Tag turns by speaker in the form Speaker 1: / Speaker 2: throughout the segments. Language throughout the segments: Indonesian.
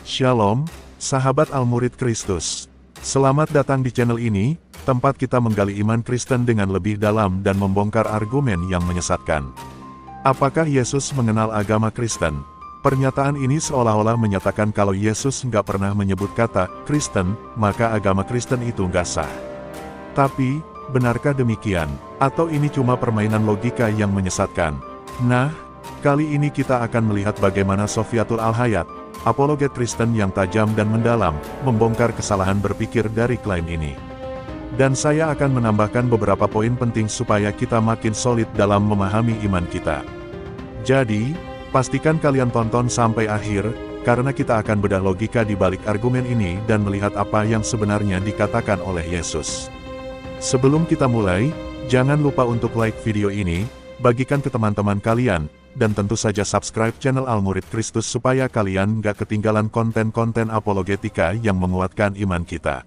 Speaker 1: Shalom, sahabat Al-Murid Kristus. Selamat datang di channel ini, tempat kita menggali iman Kristen dengan lebih dalam dan membongkar argumen yang menyesatkan. Apakah Yesus mengenal agama Kristen? Pernyataan ini seolah-olah menyatakan kalau Yesus nggak pernah menyebut kata Kristen, maka agama Kristen itu nggak sah. Tapi, benarkah demikian? Atau ini cuma permainan logika yang menyesatkan? Nah, kali ini kita akan melihat bagaimana Sofiatul Al-Hayat, apologet Kristen yang tajam dan mendalam, membongkar kesalahan berpikir dari klaim ini. Dan saya akan menambahkan beberapa poin penting supaya kita makin solid dalam memahami iman kita. Jadi, pastikan kalian tonton sampai akhir, karena kita akan bedah logika di balik argumen ini dan melihat apa yang sebenarnya dikatakan oleh Yesus. Sebelum kita mulai, jangan lupa untuk like video ini, bagikan ke teman-teman kalian, dan tentu saja subscribe channel Al-Murid Kristus supaya kalian nggak ketinggalan konten-konten apologetika yang menguatkan iman kita.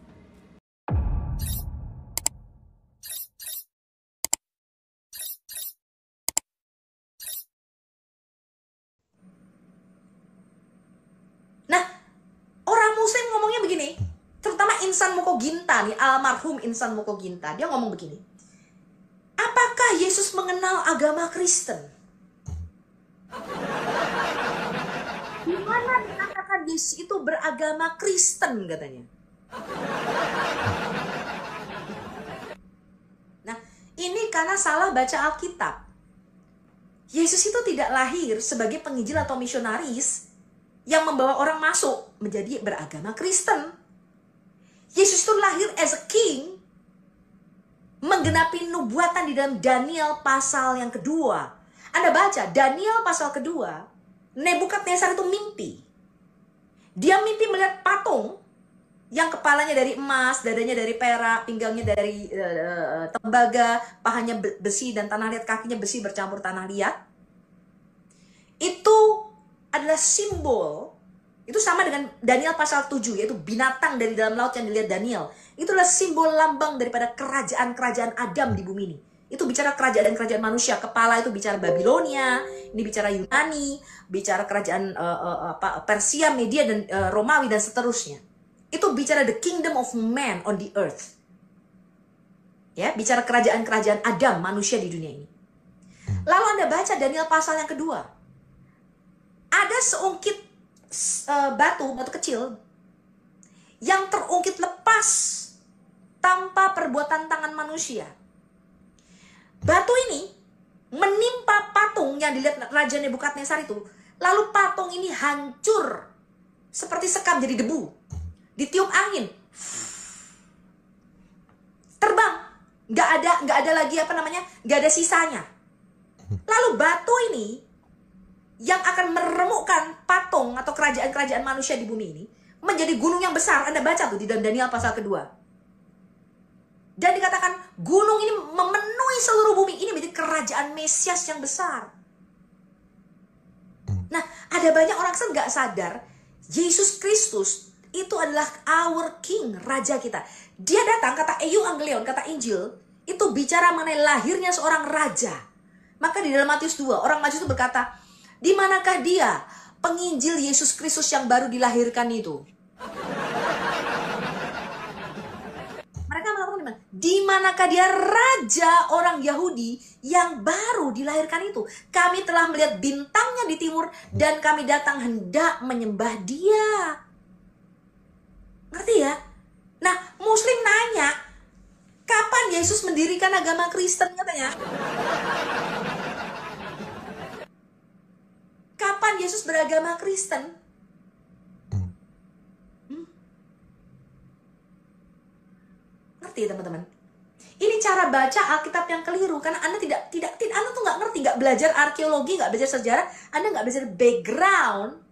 Speaker 2: Nah, orang Muslim ngomongnya begini, terutama Insan Mukhoginta nih, almarhum Insan Mukhoginta, dia ngomong begini. Apakah Yesus mengenal agama Kristen? Di mana dikatakan Yesus itu beragama Kristen katanya? Nah, ini karena salah baca Alkitab. Yesus itu tidak lahir sebagai penginjil atau misionaris yang membawa orang masuk menjadi beragama Kristen. Yesus itu lahir as a king, menggenapi nubuatan di dalam Daniel pasal yang kedua. Anda baca Daniel pasal kedua, Nebukadnezar itu mimpi. Dia mimpi melihat patung yang kepalanya dari emas, dadanya dari perak, pinggangnya dari tembaga, pahanya besi dan tanah liat, kakinya besi bercampur tanah liat. Itu adalah simbol, itu sama dengan Daniel pasal 7, yaitu binatang dari dalam laut yang dilihat Daniel. Itulah simbol lambang daripada kerajaan-kerajaan Adam di bumi ini. Itu bicara kerajaan-kerajaan manusia. Kepala itu bicara Babilonia, ini bicara Yunani, bicara kerajaan Persia, Media, dan Romawi, dan seterusnya. Itu bicara the kingdom of man on the earth. Ya, bicara kerajaan-kerajaan Adam, manusia di dunia ini. Lalu Anda baca Daniel pasal yang kedua. Ada seungkit batu kecil yang terungkit lepas tanpa perbuatan tangan manusia. Batu ini menimpa patung yang dilihat Raja Nebukadnezar itu. Lalu patung ini hancur seperti sekam jadi debu. Ditiup angin, terbang, nggak ada lagi nggak ada sisanya. Lalu batu ini yang akan meremukkan patung atau kerajaan-kerajaan manusia di bumi ini menjadi gunung yang besar. Anda baca tuh di dalam Daniel pasal kedua. Dan dikatakan gunung ini memenuhi seluruh bumi. Ini menjadi kerajaan Mesias yang besar. Nah, ada banyak orang yang nggak sadar Yesus Kristus itu adalah our King, Raja kita. Dia datang, kata Evangelion, kata Injil, itu bicara mengenai lahirnya seorang Raja. Maka di dalam Matius 2, orang Majus itu berkata, di manakah dia, penginjil Yesus Kristus yang baru dilahirkan itu? Mereka melakukan dimana? Di manakah dia raja orang Yahudi yang baru dilahirkan itu? Kami telah melihat bintangnya di timur dan kami datang hendak menyembah dia. Ngerti ya? Nah, Muslim nanya, kapan Yesus mendirikan agama Kristen katanya? Kapan Yesus beragama Kristen? Ngerti ya teman-teman? Ini cara baca Alkitab yang keliru karena Anda Anda tuh nggak ngerti, nggak belajar arkeologi, nggak belajar sejarah, Anda nggak belajar background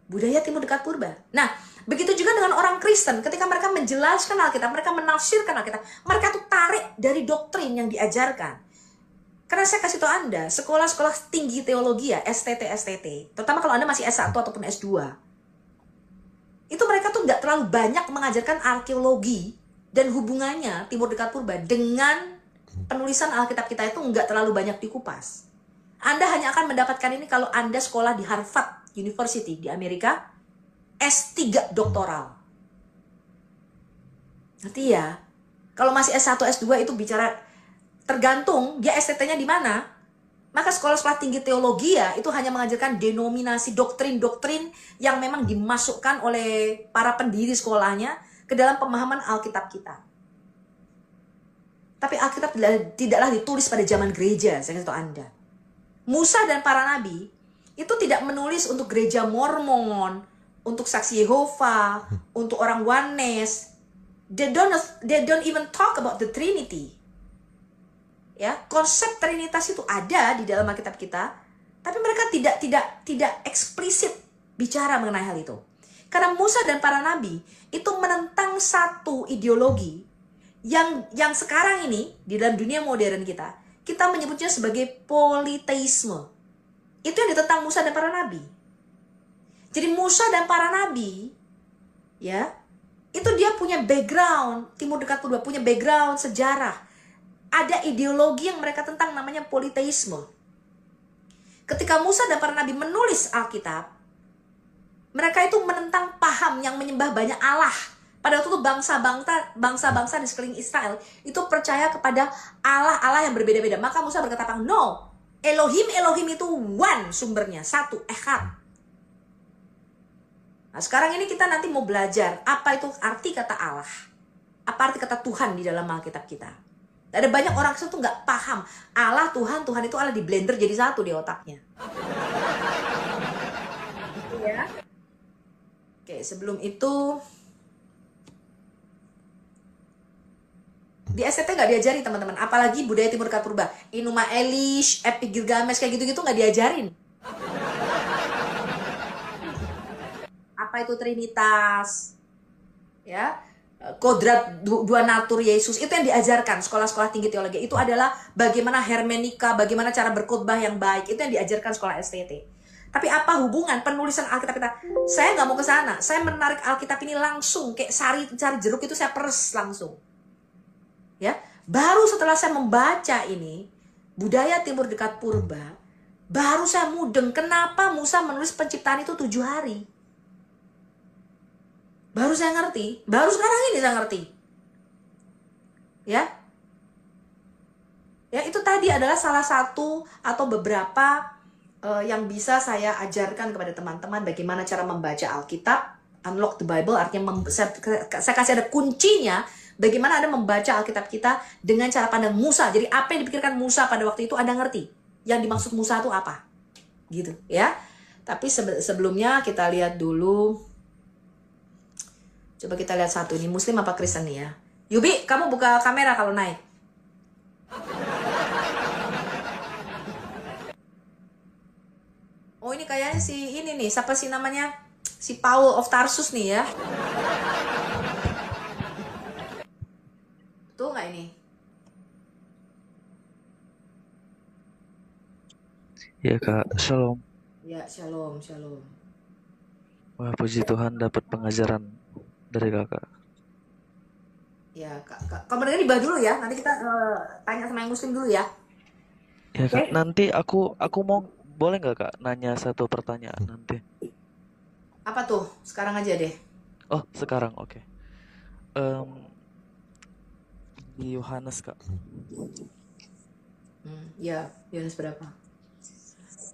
Speaker 2: budaya Timur Dekat Purba. Nah, begitu juga dengan orang Kristen, ketika mereka menjelaskan Alkitab, mereka menafsirkan Alkitab, mereka tuh tarik dari doktrin yang diajarkan. Karena saya kasih tahu Anda, sekolah-sekolah tinggi teologi ya, STT, terutama kalau Anda masih S1 ataupun S2, itu mereka tuh nggak terlalu banyak mengajarkan arkeologi dan hubungannya Timur Dekat Purba dengan penulisan Alkitab kita itu nggak terlalu banyak dikupas. Anda hanya akan mendapatkan ini kalau Anda sekolah di Harvard University di Amerika, S3 doktoral. Nanti ya, kalau masih S1, S2 itu bicara tergantung dia STT-nya di mana. Maka sekolah-sekolah tinggi teologi ya, itu hanya mengajarkan denominasi doktrin-doktrin yang memang dimasukkan oleh para pendiri sekolahnya ke dalam pemahaman Alkitab kita. Tapi Alkitab tidaklah ditulis pada zaman gereja, saya kasih tahu Anda. Musa dan para nabi itu tidak menulis untuk gereja Mormon, untuk saksi Yehova, untuk orang Oneness. They don't even talk about the Trinity. Ya, konsep Trinitas itu ada di dalam Alkitab kita, tapi mereka tidak eksplisit bicara mengenai hal itu. Karena Musa dan para nabi itu menentang satu ideologi yang sekarang ini di dalam dunia modern kita menyebutnya sebagai politeisme. Itu yang ditentang Musa dan para nabi. Jadi Musa dan para nabi, ya, itu dia punya background, Timur Dekat Purba punya background sejarah. Ada ideologi yang mereka tentang namanya politeisme. Ketika Musa dan para nabi menulis Alkitab, mereka itu menentang paham yang menyembah banyak Allah. Pada waktu itu bangsa-bangsa di sekeliling Israel itu percaya kepada Allah-Allah yang berbeda-beda. Maka Musa berkata, no, Elohim itu one sumbernya, satu, echad. Nah, sekarang ini kita nanti mau belajar apa itu arti kata Allah, apa arti kata Tuhan di dalam Alkitab kita. Ada banyak orang itu nggak paham Allah, Tuhan itu Allah di blender jadi satu di otaknya. Ya. Oke, sebelum itu di STT nggak diajarin teman-teman, apalagi budaya Timur Dekat Purba, Enuma Elish, Epic Gilgamesh kayak gitu-gitu nggak diajarin. Apa itu Trinitas, ya, kodrat dua natur Yesus, itu yang diajarkan sekolah-sekolah tinggi teologi. Itu adalah bagaimana hermeneutika, bagaimana cara berkhotbah yang baik, itu yang diajarkan sekolah STT. Tapi apa hubungan penulisan Alkitab kita? Saya nggak mau ke sana. Saya menarik Alkitab ini langsung kayak cari jeruk itu saya peres langsung. Ya, baru setelah saya membaca ini budaya Timur Dekat Purba, baru saya mudeng kenapa Musa menulis penciptaan itu 7 hari. Baru saya ngerti, baru sekarang ini saya ngerti. Ya. Ya, itu tadi adalah salah satu atau beberapa yang bisa saya ajarkan kepada teman-teman bagaimana cara membaca Alkitab. Unlock the Bible artinya saya kasih ada kuncinya bagaimana Anda membaca Alkitab kita dengan cara pandang Musa. Jadi apa yang dipikirkan Musa pada waktu itu Anda ngerti. Yang dimaksud Musa itu apa? Gitu, ya. Tapi sebelumnya kita lihat dulu. Coba kita lihat satu ini, Muslim apa Kristen nih ya. Yubi, kamu buka kamera kalau naik. Oh, ini kayaknya si ini nih, siapa sih namanya? Si Paul of Tarsus nih ya. Tuh nggak ini?
Speaker 3: Ya Kak, shalom.
Speaker 2: Ya, shalom, shalom.
Speaker 3: Wah, puji Tuhan dapat pengajaran dari Kakak.
Speaker 2: Ya, kamu dengerin dibahas dulu ya. Nanti kita tanya sama yang Muslim dulu ya.
Speaker 3: Ya Kak,
Speaker 2: Oke.
Speaker 3: nanti aku mau, boleh nggak Kak nanya satu pertanyaan nanti?
Speaker 2: Apa tuh? Sekarang aja deh.
Speaker 3: Oh, sekarang, oke. Di Yohanes Kak,
Speaker 2: Ya, Yohanes berapa?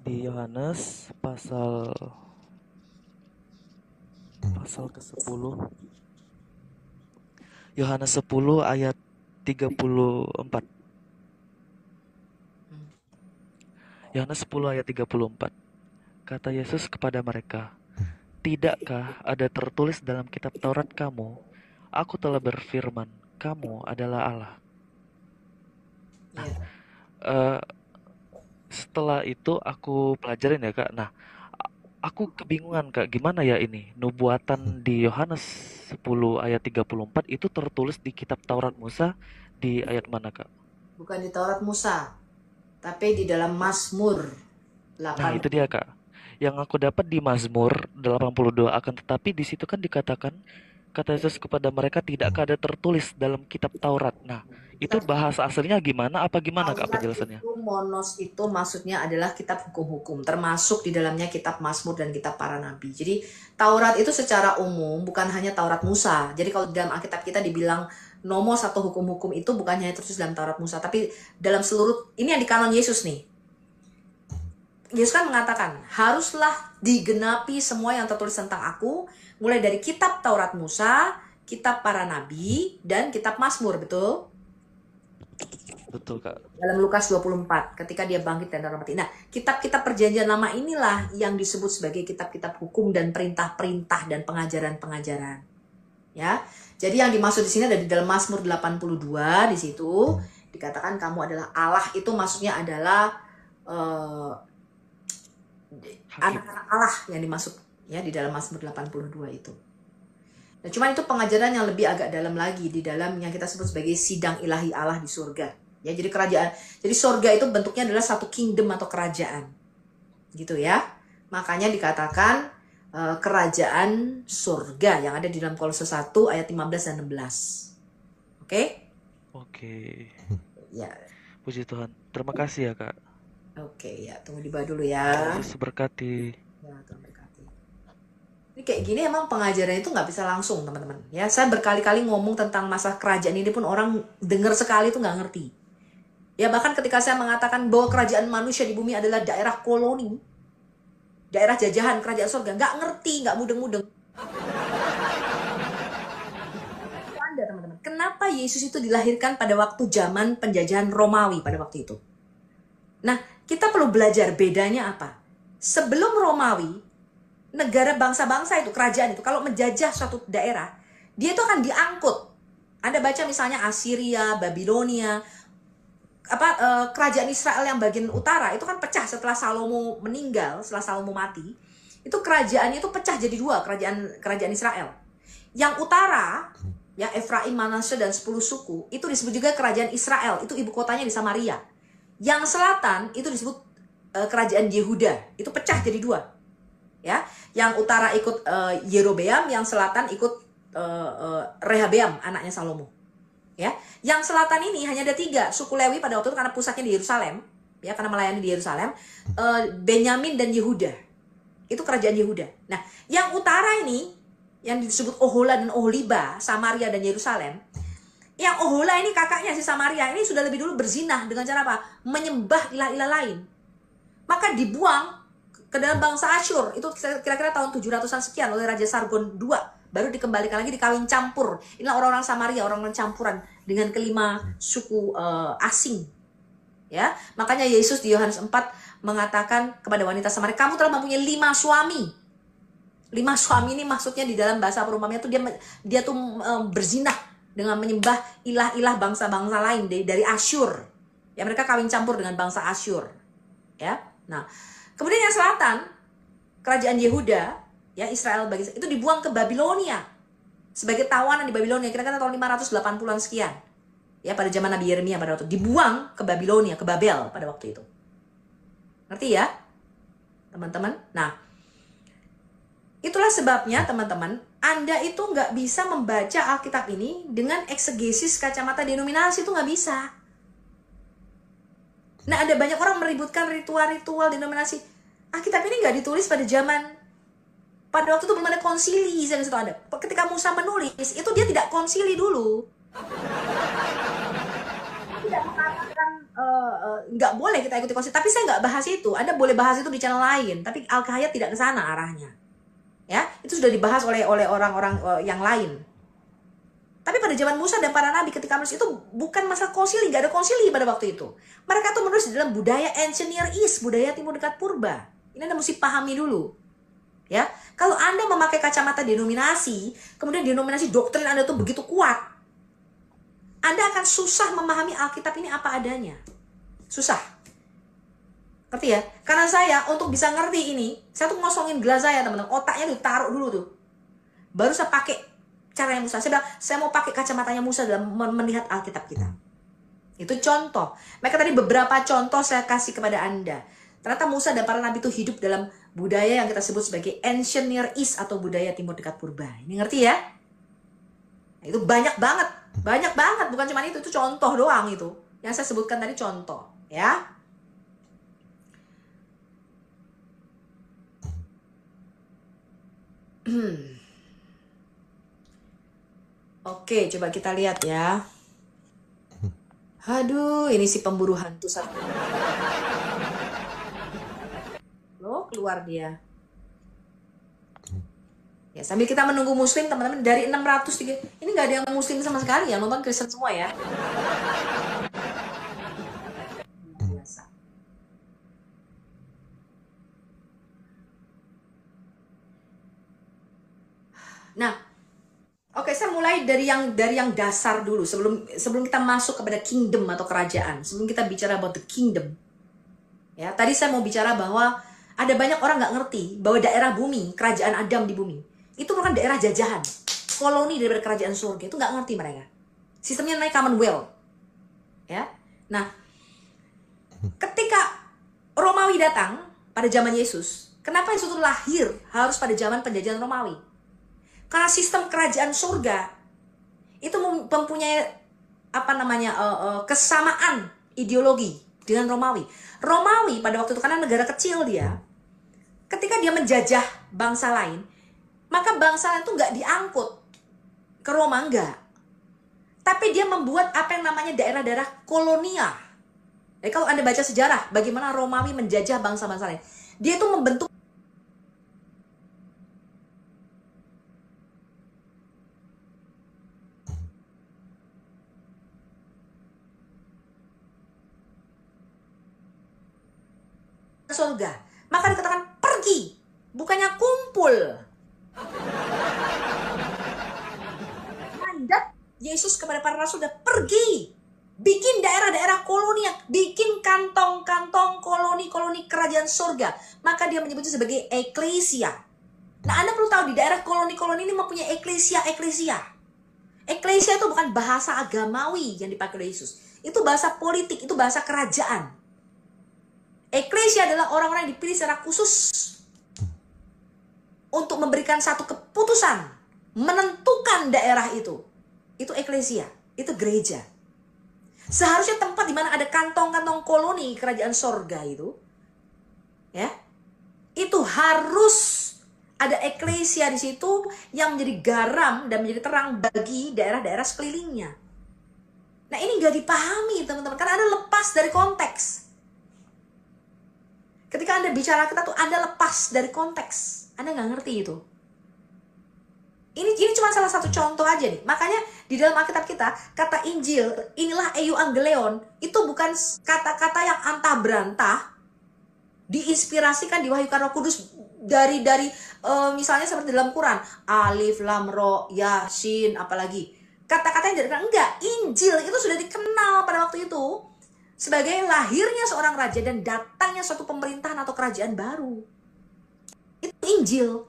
Speaker 3: di Yohanes pasal ke-10. Yohanes 10 ayat 34. Yohanes 10 ayat 34. Kata Yesus kepada mereka, "Tidakkah ada tertulis dalam kitab Taurat kamu, aku telah berfirman, kamu adalah Allah." Nah, setelah itu aku pelajarin ya Kak. Nah, aku kebingungan Kak, gimana ya ini? Nubuatan di Yohanes 10 ayat 34 itu tertulis di kitab Taurat Musa di ayat mana Kak?
Speaker 2: Bukan di Taurat Musa, tapi di dalam Mazmur 8.
Speaker 3: Nah, itu dia Kak. Yang aku dapat di Mazmur 82, akan tetapi di situ kan dikatakan Kata Yesus kepada mereka, tidakkah ada tertulis dalam kitab Taurat? Nah, itu bahasa aslinya gimana? Apa gimana Kak
Speaker 2: Taurat
Speaker 3: penjelasannya?
Speaker 2: itu, monos itu maksudnya adalah kitab hukum-hukum, termasuk di dalamnya kitab Mazmur dan kitab para nabi. Jadi Taurat itu secara umum bukan hanya Taurat Musa. Jadi kalau dalam Alkitab kita dibilang nomos atau hukum-hukum itu bukan hanya tertulis dalam Taurat Musa, tapi dalam seluruh, ini yang di kanon Yesus nih. Yesus kan mengatakan, haruslah digenapi semua yang tertulis tentang aku, mulai dari kitab Taurat Musa, kitab para nabi, dan kitab Mazmur, betul?
Speaker 3: Betul Kak.
Speaker 2: Dalam Lukas 24, ketika dia bangkit dan orang mati. Nah, kitab-kitab perjanjian lama inilah yang disebut sebagai kitab-kitab hukum dan perintah-perintah dan pengajaran-pengajaran. Ya, jadi yang dimaksud di sini ada di dalam Mazmur 82, di situ dikatakan kamu adalah Allah, itu maksudnya adalah anak-anak Allah yang dimaksud ya di dalam Mazmur 82 itu. Nah, cuman itu pengajaran yang lebih agak dalam lagi di dalam yang kita sebut sebagai sidang ilahi Allah di surga. Ya, jadi kerajaan. Jadi surga itu bentuknya adalah satu kingdom atau kerajaan. Gitu ya. Makanya dikatakan kerajaan surga yang ada di dalam Kolose 1 ayat 15 dan 16. Oke?
Speaker 3: Oke.
Speaker 2: Ya.
Speaker 3: Puji Tuhan. Terima kasih ya Kak.
Speaker 2: Oke, ya tunggu di bawah dulu ya.
Speaker 3: Yesus berkati.
Speaker 2: Ya, Tuhan berkati. Ini kayak gini emang pengajaran itu nggak bisa langsung teman-teman. Ya, saya berkali-kali ngomong tentang masa kerajaan ini pun orang dengar sekali itu nggak ngerti. Ya, bahkan ketika saya mengatakan bahwa kerajaan manusia di bumi adalah daerah koloni, daerah jajahan kerajaan surga, nggak ngerti, nggak mudeng-mudeng. Anda teman-teman, kenapa Yesus itu dilahirkan pada waktu zaman penjajahan Romawi pada waktu itu? Nah, kita perlu belajar bedanya apa. Sebelum Romawi, negara bangsa-bangsa itu, kerajaan itu, kalau menjajah suatu daerah, dia itu akan diangkut. Anda baca misalnya Assyria, Babilonia, kerajaan Israel yang bagian utara, itu kan pecah setelah Salomo meninggal, setelah Salomo mati. Itu kerajaannya itu pecah jadi dua, kerajaan Israel. Yang utara, ya Efraim, Manasye, dan 10 suku, itu disebut juga kerajaan Israel, itu ibu kotanya di Samaria. Yang selatan itu disebut kerajaan Yehuda, itu pecah jadi dua. Ya, yang utara ikut Yerobeam, yang selatan ikut Rehabeam, anaknya Salomo. Ya, yang selatan ini hanya ada 3 suku Lewi pada waktu itu karena pusatnya di Yerusalem, ya karena melayani di Yerusalem, Benyamin dan Yehuda. Itu kerajaan Yehuda. Nah, yang utara ini yang disebut Ohola dan Oholiba, Samaria dan Yerusalem. Yang Ohola ini kakaknya si Samaria ini sudah lebih dulu berzinah dengan cara apa? Menyembah ilah-ilah lain. Maka dibuang ke dalam bangsa Asyur. Itu kira-kira tahun 700-an sekian oleh Raja Sargon II. Baru dikembalikan lagi, dikawin campur. Inilah orang-orang Samaria, orang-orang campuran dengan kelima suku asing. Ya, makanya Yesus di Yohanes 4 mengatakan kepada wanita Samaria, kamu telah mempunyai 5 suami. 5 suami ini maksudnya di dalam bahasa perumpamaan itu dia tuh berzinah dengan menyembah ilah-ilah bangsa-bangsa lain dari Asyur. Ya, mereka kawin campur dengan bangsa Asyur. Ya. Nah, kemudian yang selatan, kerajaan Yehuda, ya Israel itu dibuang ke Babilonia sebagai tawanan di Babilonia kira-kira tahun 580-an sekian. Ya, pada zaman Nabi Yeremia pada waktu itu dibuang ke Babilonia, ke Babel pada waktu itu. Ngerti ya? Teman-teman. Nah, itulah sebabnya teman-teman, Anda itu nggak bisa membaca Alkitab ini dengan eksegesis kacamata denominasi, itu nggak bisa. Nah, ada banyak orang meributkan ritual-ritual denominasi. Alkitab ini nggak ditulis pada waktu itu belum ada konsili, saya kasih tahu Anda. Ketika Musa menulis, itu dia tidak konsili dulu. Tidak mengatakan nggak boleh kita ikuti konsili, tapi saya nggak bahas itu. Anda boleh bahas itu di channel lain, tapi Al-Kahayat tidak ke sana arahnya. Ya, itu sudah dibahas oleh orang-orang yang lain. Tapi pada zaman Musa dan para nabi ketika menulis itu bukan masalah konsili, nggak ada konsili pada waktu itu. Mereka tuh menulis di dalam budaya Ancient Near East, budaya Timur Dekat Purba. Ini Anda mesti pahami dulu. Ya, kalau Anda memakai kacamata denominasi, kemudian denominasi doktrin Anda tuh begitu kuat, Anda akan susah memahami Alkitab ini apa adanya. Susah. Ngerti ya? Karena saya untuk bisa ngerti ini, saya tuh ngosongin gelas saya teman-teman, otaknya ditaruh dulu tuh. Baru saya pakai cara yang Musa. Saya bilang, saya mau pakai kacamatanya Musa dalam melihat Alkitab kita. Itu contoh. Maka tadi beberapa contoh saya kasih kepada Anda. Ternyata Musa dan para nabi itu hidup dalam budaya yang kita sebut sebagai Ancient Near East atau budaya Timur Dekat Purba. Ini ngerti ya? Itu banyak banget, bukan cuma itu contoh doang itu. Yang saya sebutkan tadi contoh, ya. Oke, coba kita lihat ya. Aduh, ini si pemburu hantu satu. Loh, keluar dia. Ya, sambil kita menunggu muslim, teman-teman, dari 603, ini nggak ada yang muslim sama sekali ya, nonton Kristen semua ya. Biasa. Nah, oke, saya mulai dari yang dasar dulu sebelum kita masuk kepada kingdom atau kerajaan. Sebelum kita bicara about the kingdom. Ya, tadi saya mau bicara bahwa ada banyak orang nggak ngerti bahwa daerah bumi, kerajaan Adam di bumi, itu bukan daerah jajahan, koloni daripada kerajaan surga. Itu nggak ngerti mereka. Sistemnya namanya Commonwealth. Ya. Nah, ketika Romawi datang pada zaman Yesus, kenapa Yesus itu lahir harus pada zaman penjajahan Romawi? Karena sistem kerajaan surga itu mempunyai kesamaan ideologi dengan Romawi. Romawi pada waktu itu, karena negara kecil dia, ketika dia menjajah bangsa lain, maka bangsa lain itu nggak diangkut ke Roma, enggak. Tapi dia membuat apa yang namanya daerah-daerah kolonial. Jadi kalau Anda baca sejarah, bagaimana Romawi menjajah bangsa-bangsa lain, dia itu membentuk surga. Maka dikatakan pergi, bukannya kumpul. Mandat Yesus kepada para rasul sudah pergi, bikin daerah-daerah koloni, bikin kantong-kantong koloni-koloni kerajaan surga. Maka dia menyebutnya sebagai eklesia. Nah, Anda perlu tahu di daerah koloni-koloni ini mempunyai eklesia. Eklesia itu bukan bahasa agamawi yang dipakai oleh Yesus. Itu bahasa politik, itu bahasa kerajaan. Eklesia adalah orang-orang yang dipilih secara khusus untuk memberikan satu keputusan, menentukan daerah itu. Itu eklesia, itu gereja. Seharusnya tempat di mana ada kantong-kantong koloni kerajaan sorga itu, ya, itu harus ada eklesia di situ yang menjadi garam dan menjadi terang bagi daerah-daerah sekelilingnya. Nah, ini nggak dipahami teman-teman, karena Anda lepas dari konteks. Ketika Anda bicara kita tuh Anda lepas dari konteks. Anda nggak ngerti itu. Ini cuma salah satu contoh aja nih. Makanya di dalam Alkitab kita, kata Injil, inilah euangelion, itu bukan kata-kata yang antah berantah, diinspirasikan, diwahyukan Roh Kudus dari misalnya seperti dalam Quran, Alif, Lam, Ro, Yasin, apalagi. Kata-kata yang dikenal, enggak. Injil itu sudah dikenal pada waktu itu sebagai lahirnya seorang raja dan datangnya suatu pemerintahan atau kerajaan baru. Itu Injil.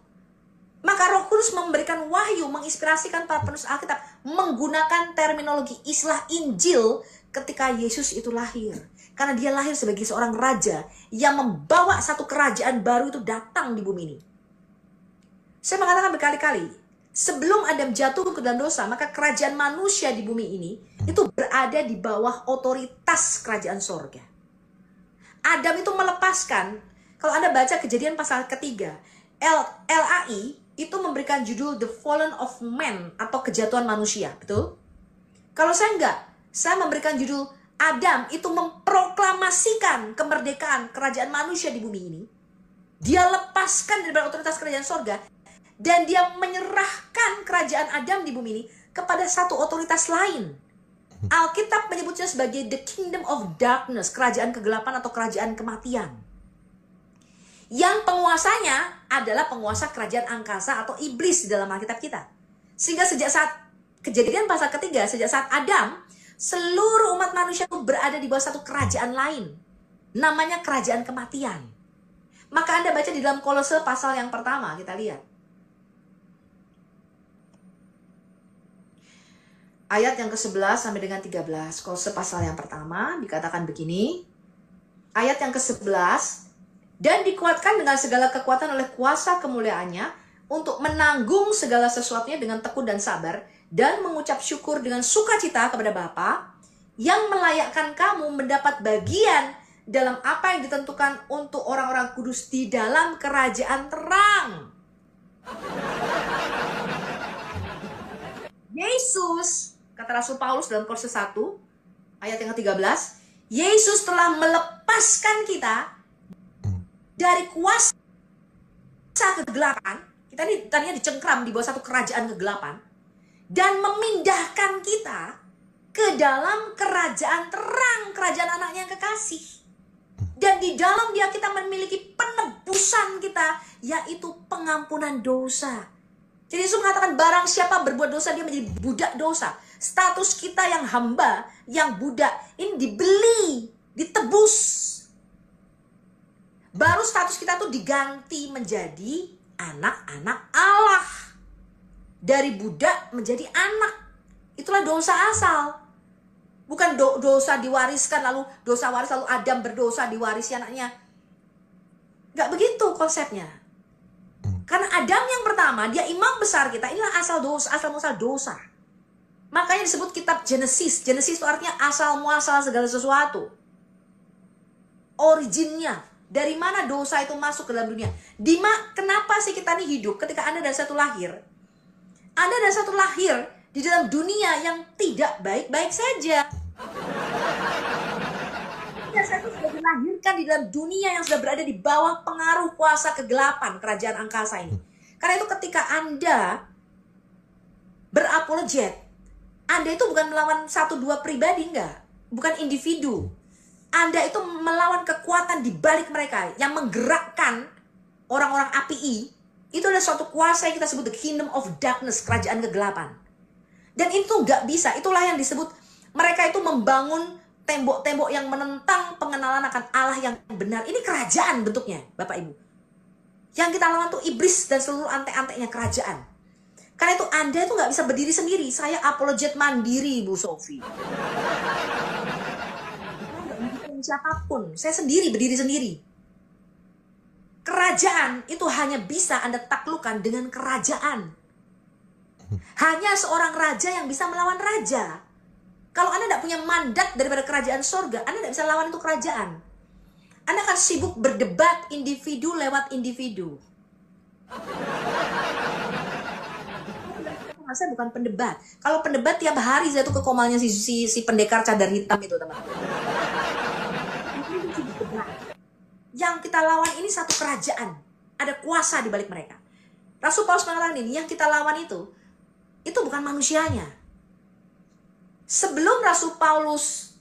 Speaker 2: Maka Roh Kudus memberikan wahyu, menginspirasikan para penulis Alkitab menggunakan terminologi istilah Injil ketika Yesus itu lahir. Karena dia lahir sebagai seorang raja yang membawa satu kerajaan baru itu datang di bumi ini. Saya mengatakan berkali-kali, sebelum Adam jatuh ke dalam dosa, maka kerajaan manusia di bumi ini itu berada di bawah otoritas kerajaan sorga. Adam itu melepaskan, kalau Anda baca Kejadian pasal ketiga, LAI itu memberikan judul The Fallen of Man atau kejatuhan manusia, betul? Kalau saya enggak, saya memberikan judul Adam itu memproklamasikan kemerdekaan kerajaan manusia di bumi ini. Dia lepaskan dari otoritas kerajaan sorga dan dia menyerahkan kerajaan Adam di bumi ini kepada satu otoritas lain. Alkitab menyebutnya sebagai the kingdom of darkness, kerajaan kegelapan atau kerajaan kematian. Yang penguasanya adalah penguasa kerajaan angkasa atau iblis di dalam Alkitab kita. Sehingga sejak saat Kejadian pasal ketiga, sejak saat Adam, seluruh umat manusia itu berada di bawah satu kerajaan lain. Namanya kerajaan kematian. Maka Anda baca di dalam Kolose pasal yang pertama, kita lihat. Ayat yang ke-11 sampai dengan 13, Kolose pasal yang pertama, dikatakan begini. Ayat yang ke-11, dan dikuatkan dengan segala kekuatan oleh kuasa kemuliaannya, untuk menanggung segala sesuatunya dengan tekun dan sabar, dan mengucap syukur dengan sukacita kepada Bapa yang melayakkan kamu mendapat bagian dalam apa yang ditentukan untuk orang-orang kudus di dalam kerajaan terang. Yesus, kata Rasul Paulus dalam Kolose 1 ayat yang ke-13, Yesus telah melepaskan kita dari kuasa kegelapan. Kita ini tadinya dicengkram di bawah satu kerajaan kegelapan, dan memindahkan kita ke dalam kerajaan terang, kerajaan anaknya yang kekasih. Dan di dalam dia kita memiliki penebusan kita, yaitu pengampunan dosa. Jadi Yesus mengatakan barang siapa berbuat dosa, dia menjadi budak dosa. Status kita yang hamba, yang budak, ini dibeli, ditebus. Baru status kita tuh diganti menjadi anak-anak Allah. Dari budak menjadi anak. Itulah dosa asal. Bukan dosa diwariskan, lalu dosa waris, lalu Adam berdosa diwarisi anaknya. Gak begitu konsepnya. Karena Adam yang pertama, dia imam besar kita, inilah asal muasal dosa. Makanya disebut kitab Genesis. Genesis itu artinya asal muasal segala sesuatu. Originnya. Dari mana dosa itu masuk ke dalam dunia. Kenapa sih kita ini hidup ketika Anda dan saya itu lahir? Anda dan saya itu lahir di dalam dunia yang tidak baik-baik saja. Dan saya itu sudah dilahirkan di dalam dunia yang sudah berada di bawah pengaruh kuasa kegelapan kerajaan angkasa ini. Karena itu ketika Anda berapologet, Anda itu bukan melawan 1-2 pribadi, enggak. Bukan individu. Anda itu melawan kekuatan di balik mereka yang menggerakkan orang-orang API. Itu adalah suatu kuasa yang kita sebut the kingdom of darkness, kerajaan kegelapan. Dan itu nggak bisa. Itulah yang disebut mereka itu membangun tembok-tembok yang menentang pengenalan akan Allah yang benar. Ini kerajaan bentuknya, Bapak Ibu. Yang kita lawan tuh iblis dan seluruh antek-anteknya kerajaan. Karena itu Anda itu nggak bisa berdiri sendiri. Saya apologet mandiri, Bu Sofi. Siapapun, saya sendiri berdiri sendiri. Kerajaan itu hanya bisa Anda taklukkan dengan kerajaan. Hanya seorang raja yang bisa melawan raja. Kalau Anda tidak punya mandat daripada kerajaan sorga, Anda tidak bisa lawan itu kerajaan. Anda akan sibuk berdebat individu lewat individu. Saya bukan pendebat. Kalau pendebat tiap hari saya tuh ke komalnya si pendekar cadar hitam itu, teman-teman. Yang kita lawan ini satu kerajaan. Ada kuasa di balik mereka. Rasul Paulus mengatakan ini, yang kita lawan itu bukan manusianya. Sebelum Rasul Paulus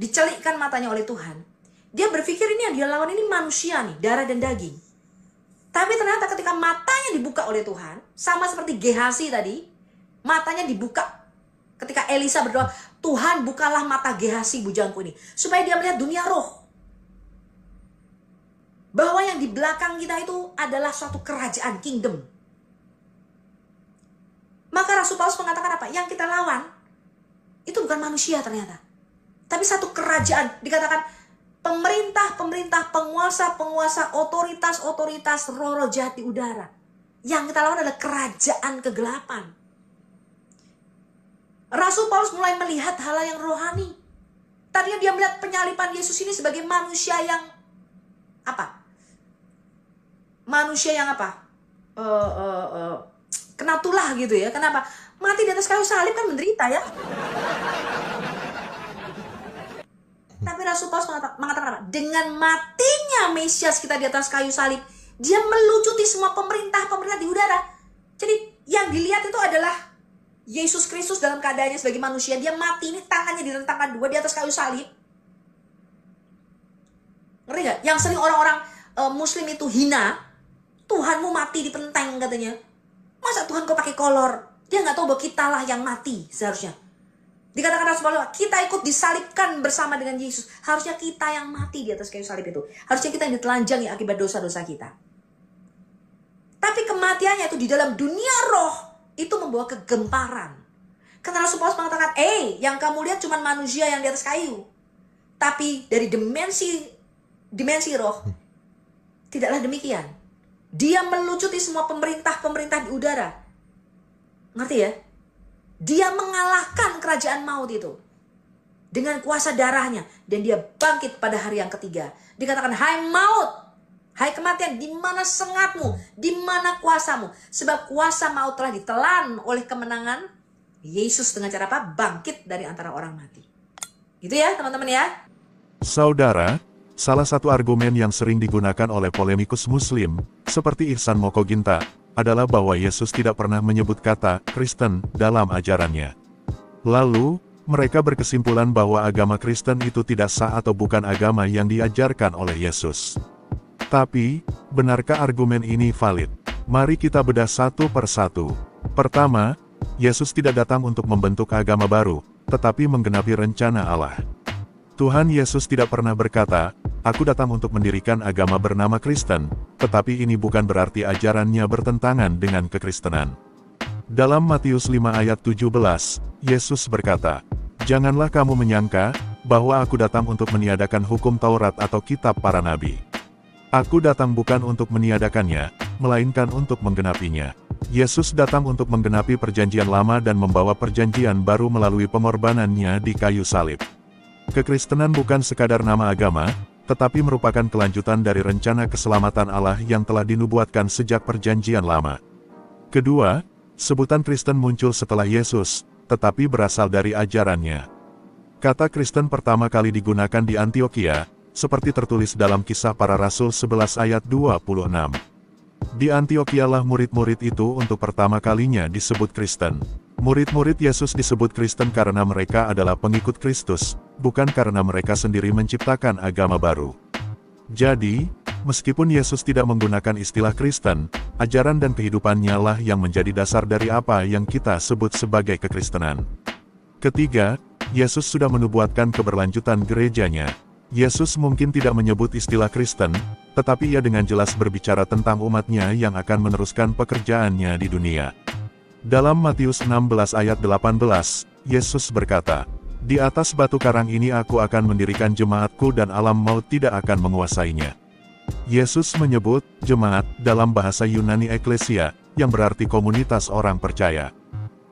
Speaker 2: dicelikkan matanya oleh Tuhan, dia berpikir ini yang dia lawan ini manusia nih, darah dan daging. Tapi ternyata ketika matanya dibuka oleh Tuhan, sama seperti Gehazi tadi, matanya dibuka. Ketika Elisa berdoa, Tuhan bukalah mata Gehazi bujangku ini, supaya dia melihat dunia roh. Bahwa yang di belakang kita itu adalah suatu kerajaan, kingdom. Maka Rasul Paulus mengatakan apa? Yang kita lawan itu bukan manusia ternyata, tapi satu kerajaan. Dikatakan pemerintah, penguasa, otoritas, roh-roh jahat di udara. Yang kita lawan adalah kerajaan kegelapan. Rasul Paulus mulai melihat hal yang rohani. Tadinya dia melihat penyaliban Yesus ini sebagai manusia yang apa? Manusia yang apa? Kena tulah gitu ya. Kenapa? Mati di atas kayu salib kan menderita ya. Tapi Rasul Paulus mengatakan apa? Dengan matinya Mesias kita di atas kayu salib, dia melucuti semua pemerintah di udara. Jadi yang dilihat itu adalah Yesus Kristus dalam keadaannya sebagai manusia. Dia mati, ini tangannya direntangkan dua di atas kayu salib. Ngerti gak? Yang sering orang-orang Muslim itu hina, Tuhanmu mati di penteng katanya. Masa Tuhan kau pakai kolor? Dia nggak tahu bahwa kitalah yang mati seharusnya. Dikatakan Rasul Paulus, kita ikut disalibkan bersama dengan Yesus. Harusnya kita yang mati di atas kayu salib itu. Harusnya kita yang ditelanjangi akibat dosa-dosa kita. Tapi kematiannya itu di dalam dunia roh itu membawa kegemparan. Karena Rasul Paulus mengatakan, yang kamu lihat cuma manusia yang di atas kayu. Tapi dari dimensi roh, tidaklah demikian. Dia melucuti semua pemerintah di udara. Ngerti ya? Dia mengalahkan kerajaan maut itu dengan kuasa darahnya, dan dia bangkit pada hari yang ketiga. Dikatakan, hai maut, hai kematian, di mana sengatmu, di mana kuasamu? Sebab kuasa maut telah ditelan oleh kemenangan Yesus dengan cara apa? Bangkit dari antara orang mati. Gitu ya teman-teman ya.
Speaker 1: Saudara, salah satu argumen yang sering digunakan oleh polemikus Muslim, seperti Ihsan Mokoginta, adalah bahwa Yesus tidak pernah menyebut kata Kristen dalam ajarannya. Lalu, mereka berkesimpulan bahwa agama Kristen itu tidak sah atau bukan agama yang diajarkan oleh Yesus. Tapi, benarkah argumen ini valid? Mari kita bedah satu persatu. Pertama, Yesus tidak datang untuk membentuk agama baru, tetapi menggenapi rencana Allah. Tuhan Yesus tidak pernah berkata, "Aku datang untuk mendirikan agama bernama Kristen," tetapi ini bukan berarti ajarannya bertentangan dengan kekristenan. Dalam Matius 5 ayat 17, Yesus berkata, "Janganlah kamu menyangka bahwa aku datang untuk meniadakan hukum Taurat atau kitab para nabi. Aku datang bukan untuk meniadakannya, melainkan untuk menggenapinya." Yesus datang untuk menggenapi perjanjian lama dan membawa perjanjian baru melalui pengorbanannya di kayu salib. Kekristenan bukan sekadar nama agama, tetapi merupakan kelanjutan dari rencana keselamatan Allah yang telah dinubuatkan sejak perjanjian lama. Kedua, sebutan Kristen muncul setelah Yesus, tetapi berasal dari ajarannya. Kata Kristen pertama kali digunakan di Antiokhia, seperti tertulis dalam Kisah Para Rasul 11 ayat 26. Di Antiokhia lah murid-murid itu untuk pertama kalinya disebut Kristen. Murid-murid Yesus disebut Kristen karena mereka adalah pengikut Kristus, bukan karena mereka sendiri menciptakan agama baru. Jadi, meskipun Yesus tidak menggunakan istilah Kristen, ajaran dan kehidupannya lah yang menjadi dasar dari apa yang kita sebut sebagai kekristenan. Ketiga, Yesus sudah menubuatkan keberlanjutan gerejanya. Yesus mungkin tidak menyebut istilah Kristen, tetapi ia dengan jelas berbicara tentang umatnya yang akan meneruskan pekerjaannya di dunia. Dalam Matius 16 ayat 18, Yesus berkata, "Di atas batu karang ini aku akan mendirikan jemaatku dan alam maut tidak akan menguasainya." Yesus menyebut jemaat dalam bahasa Yunani eklesia, yang berarti komunitas orang percaya.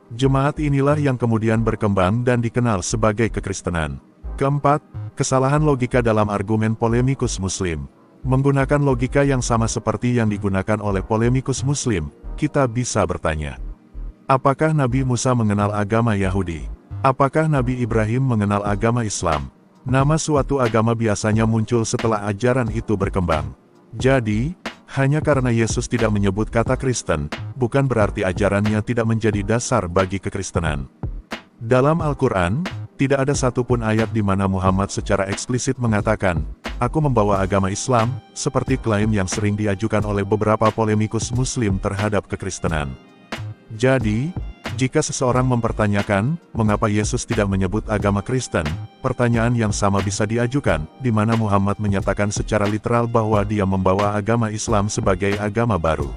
Speaker 1: Jemaat inilah yang kemudian berkembang dan dikenal sebagai kekristenan. Keempat, kesalahan logika dalam argumen polemikus Muslim. Menggunakan logika yang sama seperti yang digunakan oleh polemikus Muslim, kita bisa bertanya, apakah Nabi Musa mengenal agama Yahudi? Apakah Nabi Ibrahim mengenal agama Islam? Nama suatu agama biasanya muncul setelah ajaran itu berkembang. Jadi, hanya karena Yesus tidak menyebut kata Kristen, bukan berarti ajarannya tidak menjadi dasar bagi kekristenan. Dalam Al-Quran, tidak ada satupun ayat di mana Muhammad secara eksplisit mengatakan, "Aku membawa agama Islam," seperti klaim yang sering diajukan oleh beberapa polemikus Muslim terhadap kekristenan. Jadi, jika seseorang mempertanyakan, mengapa Yesus tidak menyebut agama Kristen, pertanyaan yang sama bisa diajukan, di mana Muhammad menyatakan secara literal bahwa dia membawa agama Islam sebagai agama baru.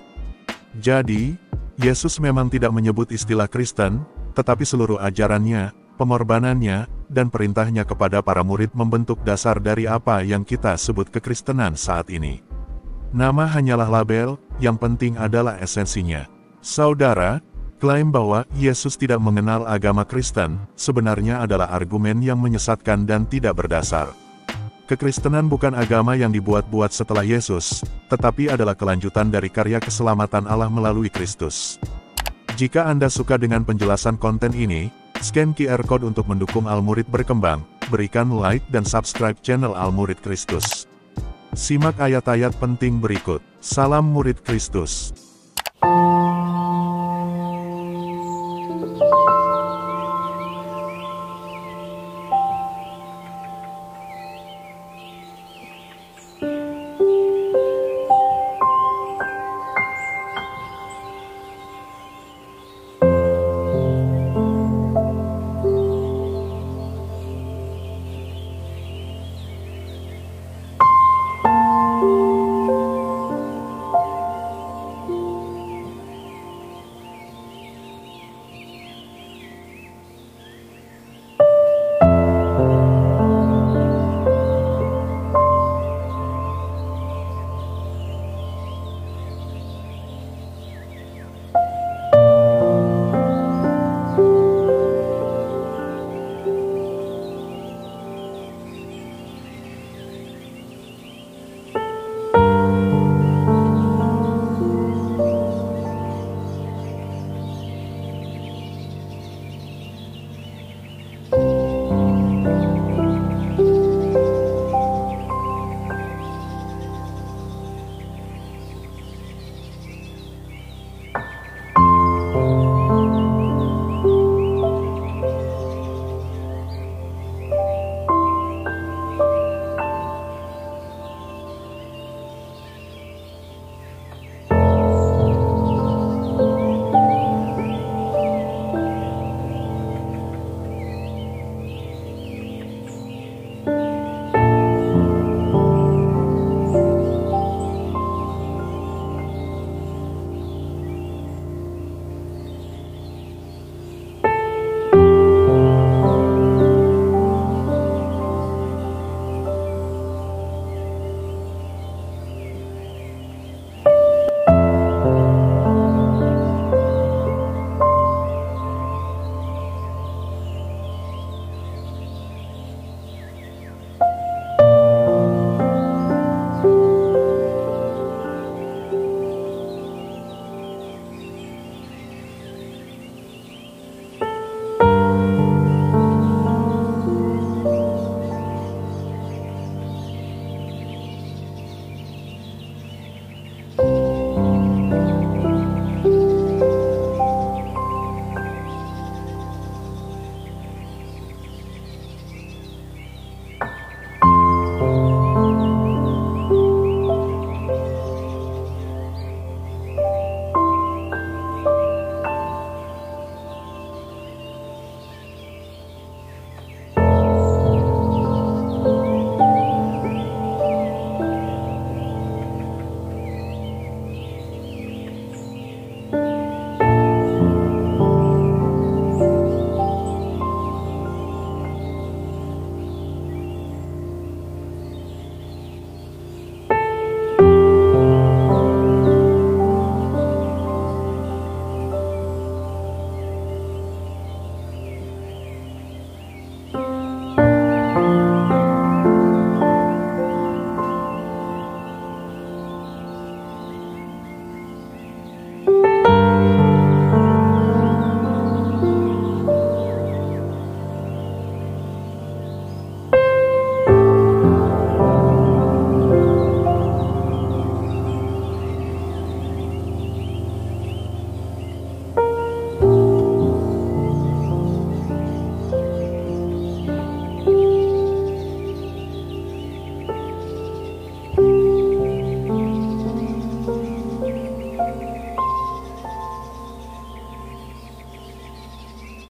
Speaker 1: Jadi, Yesus memang tidak menyebut istilah Kristen, tetapi seluruh ajarannya, pengorbanannya, dan perintahnya kepada para murid membentuk dasar dari apa yang kita sebut kekristenan saat ini. Nama hanyalah label, yang penting adalah esensinya. Saudara, klaim bahwa Yesus tidak mengenal agama Kristen, sebenarnya adalah argumen yang menyesatkan dan tidak berdasar. Kekristenan bukan agama yang dibuat-buat setelah Yesus, tetapi adalah kelanjutan dari karya keselamatan Allah melalui Kristus. Jika Anda suka dengan penjelasan konten ini, scan QR Code untuk mendukung Al-Murid berkembang, berikan like dan subscribe channel Al-Murid Kristus. Simak ayat-ayat penting berikut. Salam Murid Kristus.